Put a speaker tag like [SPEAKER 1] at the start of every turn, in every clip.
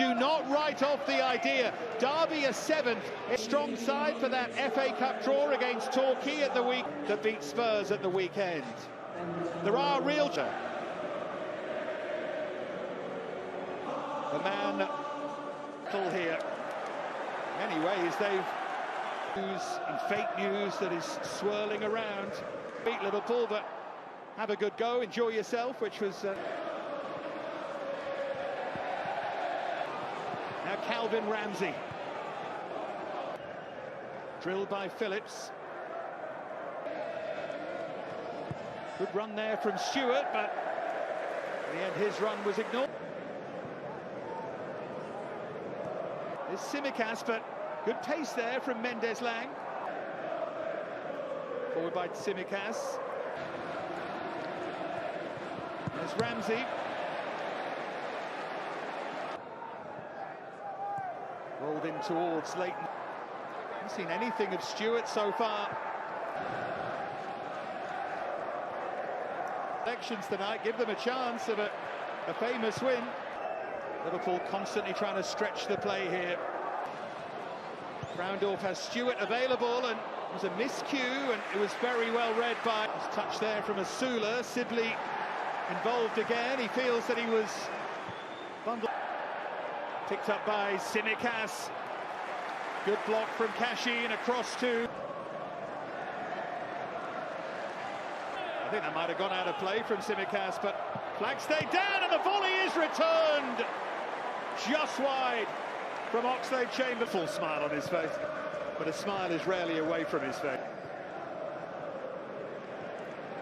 [SPEAKER 1] do not write off the idea. Derby a 7th. A strong side for that FA Cup draw against Torquay at the week that beat Spurs at the weekend. There are real... The man here. Anyways, they've news and fake news that is swirling around. Beat Liverpool, but have a good go, enjoy yourself, which was... Now Calvin Ramsey. Drilled by Phillips. Good run there from Stewart, but in the end his run was ignored. There's Tsimikas, but good pace there from Mendes-Lang. Forward by Tsimikas. There's Ramsey. Rolled in towards Leighton. Haven't seen anything of Stewart so far. Elections tonight give them a chance of a famous win. Liverpool constantly trying to stretch the play here. Frauendorf has Stewart available, and it was a miscue, and it was very well read by... Touch there from Asula. Sibley involved again. He feels that he was bundled. Picked up by Tsimikas. Good block from Cashin across to... I think that might have gone out of play from Tsimikas, but flag stayed down and the volley is returned just wide from Oxlade-Chamberlain. Full smile on his face, but a smile is rarely away from his face.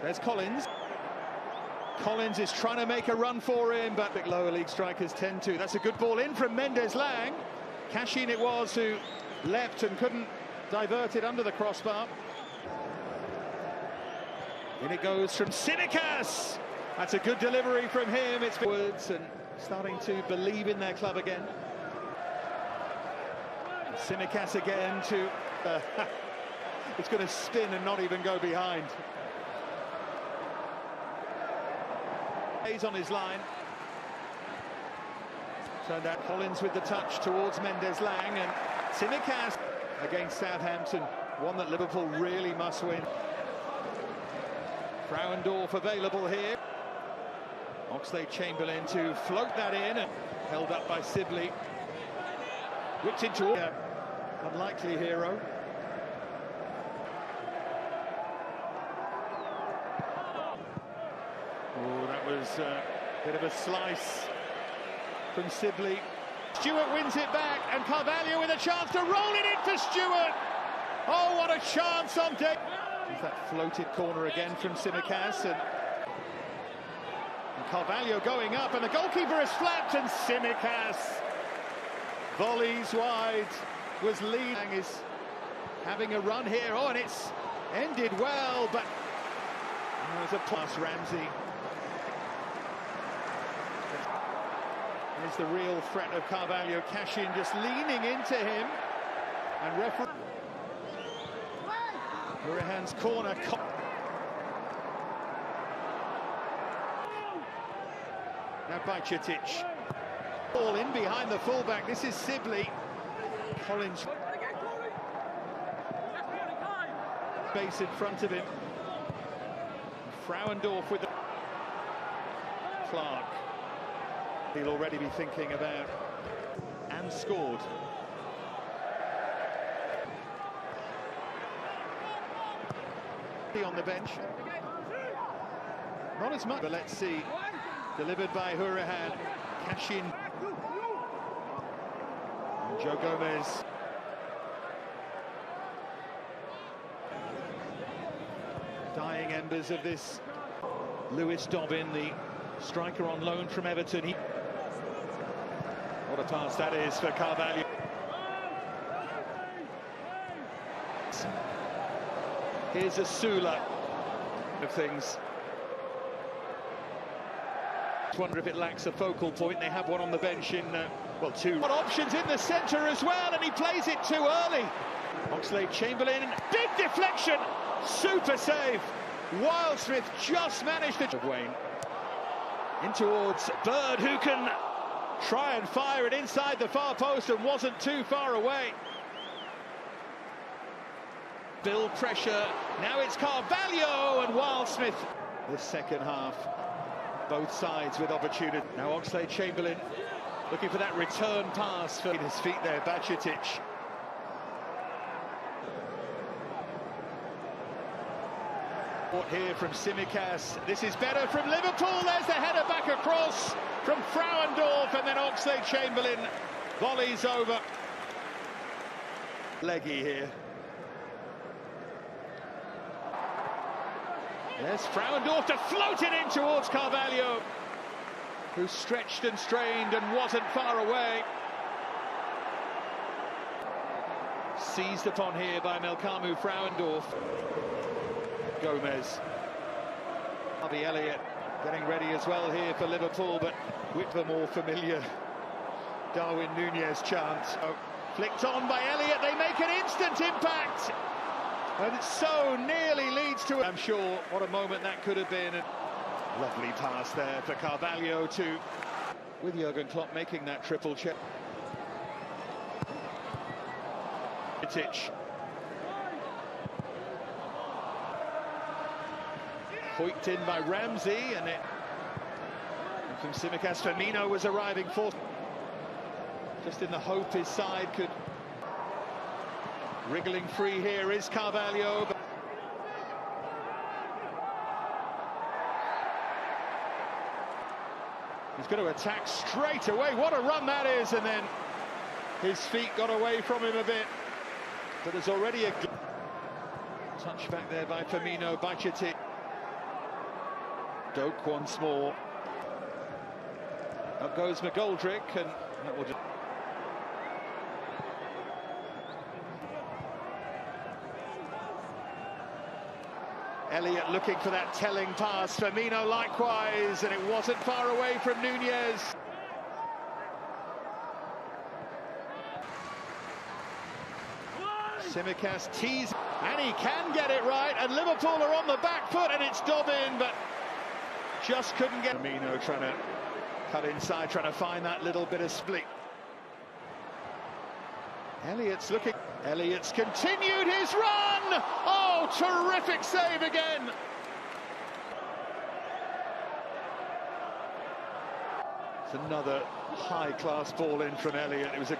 [SPEAKER 1] There's Collins. Collins is trying to make a run for him, but big lower league strikers tend to. That's a good ball in from Mendes-Lang. Cashin it was who leapt and couldn't divert it under the crossbar. In it goes from Tsimikas. That's a good delivery from him. It's forwards and starting to believe in their club again. Tsimikas again to... it's going to spin and not even go behind. He's on his line. Turned out Collins with the touch towards Mendes-Lang, and Tsimikas against Southampton. One that Liverpool really must win. Frauendorf available here. Oxlade-Chamberlain to float that in, and held up by Sibley. Whipped into unlikely hero. Oh, that was a bit of a slice from Sibley. Stewart wins it back, and Carvalho with a chance to roll it in for Stewart. Oh, what a chance on day. There's that floated corner again from Tsimikas, and Carvalho going up, and the goalkeeper is flapped, and Tsimikas volleys wide. Was leading, is having a run here. Oh, and it's ended well, but there's a pass. Ramsey. There's the real threat of Carvalho. Cashin just leaning into him, and referee. Hurahan's corner. Now Bajcetic. Ball in behind the fullback. This is Sibley. Collins. Base in front of him. Frauendorf with the... Clark. He'll already be thinking about... And scored. On the bench. Not as much, but let's see. Delivered by Hurahan. Cashin. Joe Gomez. Dying embers of this. Lewis Dobbin, the striker on loan from Everton. What a pass that is for Carvalho. Here's Asula of things. I wonder if it lacks a focal point. They have one on the bench in, well, two. Got options in the centre as well, and he plays it too early. Oxlade-Chamberlain, big deflection, super save. Wildsmith just managed to... Wayne in towards Bird, who can try and fire it inside the far post and wasn't too far away. Build pressure, now it's Carvalho and Wildsmith. This second half, both sides with opportunity. Now Oxlade-Chamberlain looking for that return pass for his feet there, Bajcetic. Here from Tsimikas, this is better from Liverpool, there's the header back across from Frauendorf, and then Oxlade-Chamberlain volleys over. Leggy here. There's Frauendorf to float it in towards Carvalho, who stretched and strained and wasn't far away. Seized upon here by Melkamu Frauendorf. Gomez. Harvey Elliott getting ready as well here for Liverpool, but with the more familiar Darwin Núñez chance. Oh, flicked on by Elliott, they make an instant impact! And it so nearly leads to... I'm sure what a moment that could have been. Lovely pass there for Carvalho too, with Jurgen Klopp making that triple check. Hoiked in by Ramsey, and from Tsimikas, Firmino was arriving fourth. Just in the hope his side could... Wriggling free here is Carvalho. He's going to attack straight away. What a run that is, and then his feet got away from him a bit. But there's already a touch back there by Firmino, Bajcetic. Doak once more. Up goes McGoldrick, and that will just... Elliott looking for that telling pass. Firmino likewise, and it wasn't far away from Núñez. Tsimikas teased, and he can get it right, and Liverpool are on the back foot, and it's Dobbin, but just couldn't get... Firmino trying to cut inside, trying to find that little bit of split. Elliott's looking... Elliott's continued his run! Oh, terrific save again! It's another high-class ball in from Elliott. It was a